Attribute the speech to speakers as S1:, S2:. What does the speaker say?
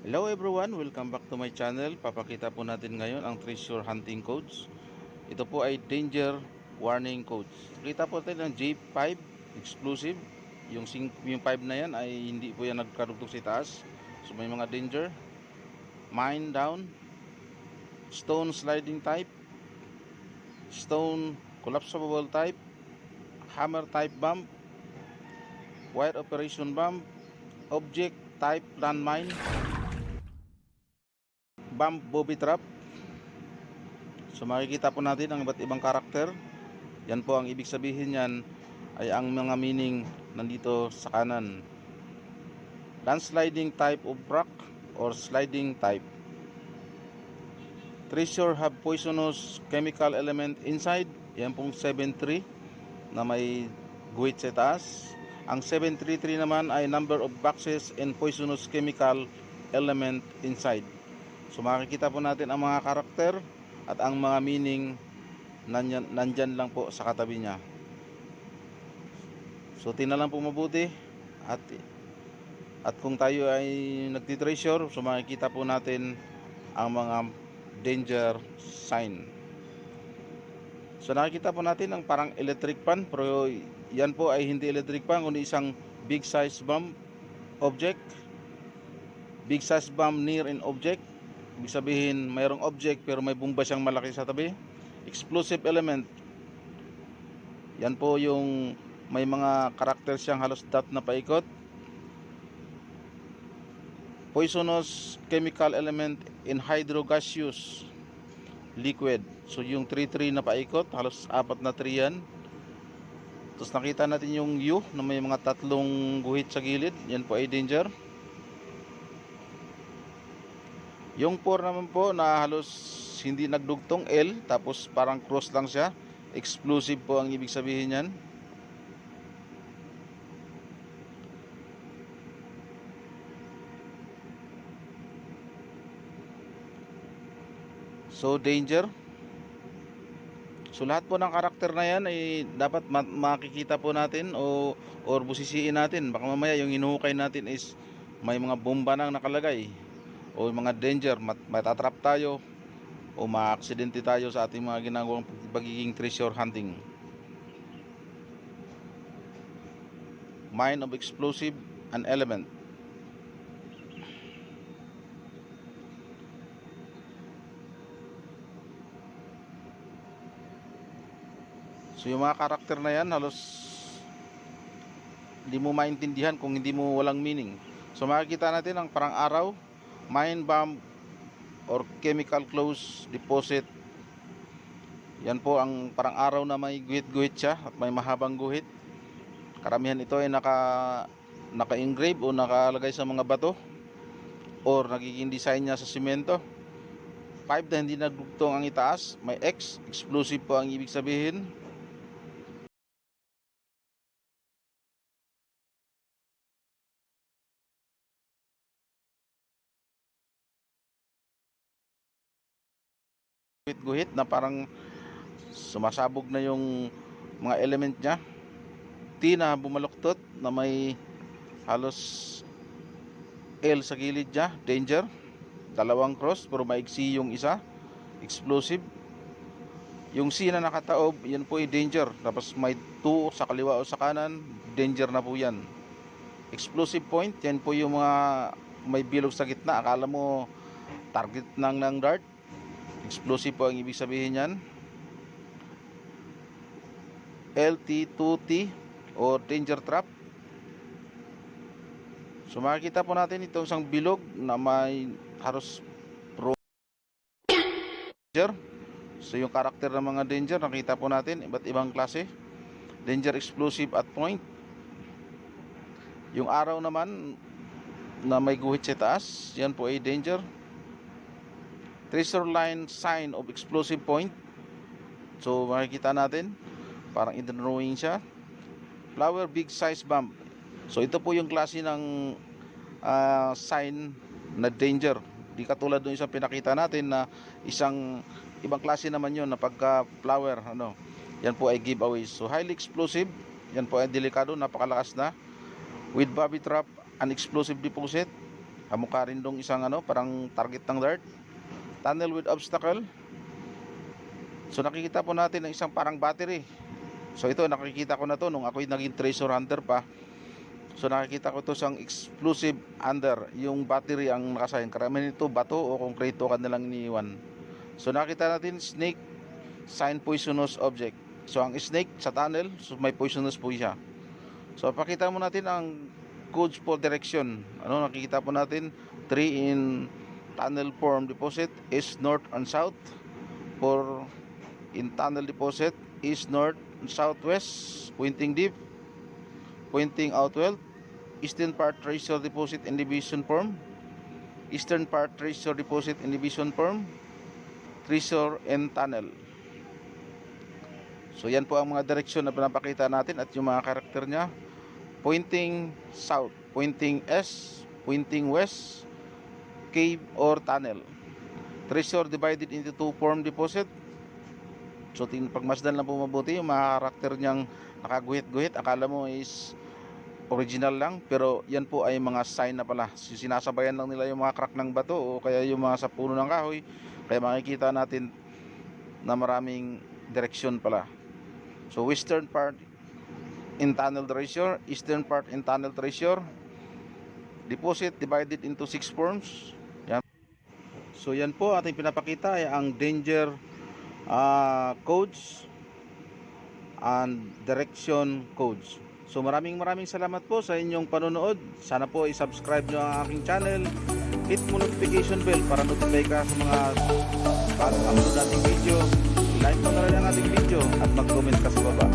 S1: Hello everyone, welcome back to my channel. Papakita po natin ngayon ang treasure hunting codes. Ito po ay danger warning codes. Kita po natin ang J5 explosive. Yung 5 na yan ay hindi po yan nagkarugtog sa taas. So may mga danger. Mine down, stone sliding type, stone collapsible type, hammer type bomb, wire operation bomb, object type landmine, bomb booby trap. So makikita po natin ang iba't ibang karakter. Yan po ang ibig sabihin yan ay ang mga meaning nandito sa kanan. Landsliding type of rock or sliding type. Treasure have poisonous chemical element inside. Yan pong 7-3 na may guhit sa taas. Ang 733 naman ay number of boxes and poisonous chemical element inside. So makikita po natin ang mga karakter at ang mga meaning nandyan lang po sa katabi niya. So tingnan lang po mabuti at kung tayo ay nagti-treasure, so makikita po natin ang mga danger sign. So nakikita po natin ang parang electric pan, pero yan po ay hindi electric pan kundi isang big size bomb object. Big size bomb near an object. Ibig sabihin mayroong object pero may bomba siyang malaki sa tabi. Explosive element. Yan po yung may mga karakter siyang halos dot na paikot. Poisonous chemical element in hydrogaseous liquid. So yung 3-3 na paikot, halos 4 na 3 yan. Tapos nakita natin yung U na may mga tatlong guhit sa gilid. Yan po ay danger. Yung 4 naman po na halos hindi nagdugtong L, tapos parang cross lang siya. Explosive po ang ibig sabihin yan. So danger. So lahat po ng karakter na yan ay dapat makikita po natin or busisiin natin. Baka mamaya yung hinuhukay natin is may mga bomba nang nakalagay o mga danger, matatrap tayo o ma-aksidente tayo sa ating mga ginagawang pagiging treasure hunting. Mine of explosive and element. So yung mga karakter na yan halos hindi mo maintindihan kung hindi mo walang meaning. So makikita natin ang parang araw, mine bomb or chemical close deposit. Yan po ang parang araw na may guhit-guhit siya at may mahabang guhit. Karamihan ito ay naka-engrave o nakalagay sa mga bato or nagiging design niya sa simento. 5 na hindi nagdugtong ang itaas, may X, explosive po ang ibig sabihin. Guhit-guhit na parang sumasabog na yung mga element niya. T na bumaluktot na may halos L sa gilid niya, danger. Dalawang cross pero maigsi yung isa, explosive. Yung C na nakataob, yan po ay danger. Tapos may 2 sa kaliwa o sa kanan, danger na po yan. Explosive point, yan po yung mga may bilog sa gitna. Akala mo target ng dart. Explosive po ang ibig sabihin yan. LT2T o danger trap. So makikita po natin itong isang bilog na may halos danger. So yung karakter ng mga danger nakita po natin iba't ibang klase. Danger explosive at point. Yung araw naman na may guhit sa taas, yan po ay danger. Treasure line sign of explosive point. So makikita natin parang i-drawing siya. Flower big size bomb. So ito po yung klase ng sign na danger. Di katulad ng isang pinakita natin na isang ibang klase naman yun na pagka flower yan po ay giveaway. So highly explosive, yan po ay delikado, napakalakas na. With bobby trap and explosive deposit. Kamukha rin dong isang parang target ng dart. Tunnel with obstacle. So nakikita po natin ng isang parang battery. So ito nakikita ko na to nung ako'y naging treasure hunter pa. So nakikita ko to isang explosive under, yung battery ang nakasign. Karamihan nito bato o konkreto kanilang iniiwan. So nakita natin snake, sign poisonous object. So ang snake sa tunnel, so may poisonous po siya. So pakita mo natin ang codes for direction. Nakikita po natin 3 in tunnel form deposit is north and south. 4 in tunnel deposit is north and southwest, pointing deep, pointing outward. Eastern part treasure deposit in division form. Eastern part treasure deposit in division form. Treasure and tunnel. So yan po ang mga direksyon na pinapakita natin at yung mga karakter niya. Pointing south, pointing east, pointing west, cave or tunnel. Treasure divided into 2 form deposit. So pagmasdan lang po mabuti yung mga karakter niyang nakaguhit-guhit. Akala mo is original lang, pero yan po ay mga sign na pala. Sinasabayan lang nila yung mga crack ng bato o kaya yung mga sa puno ng kahoy. Kaya makikita natin na maraming direksyon pala. So western part in tunnel treasure, eastern part in tunnel treasure. Deposit divided into 6 forms. Yan. So yan po ating pinapakita ay ang danger codes and direction codes. So maraming salamat po sa inyong panonood. Sana po i-subscribe nyo ang aking channel. Hit mo notification bell para notify ka sa mga bagong upload nating video. Like mo na rin ang ating video at mag-comment ka sa baba.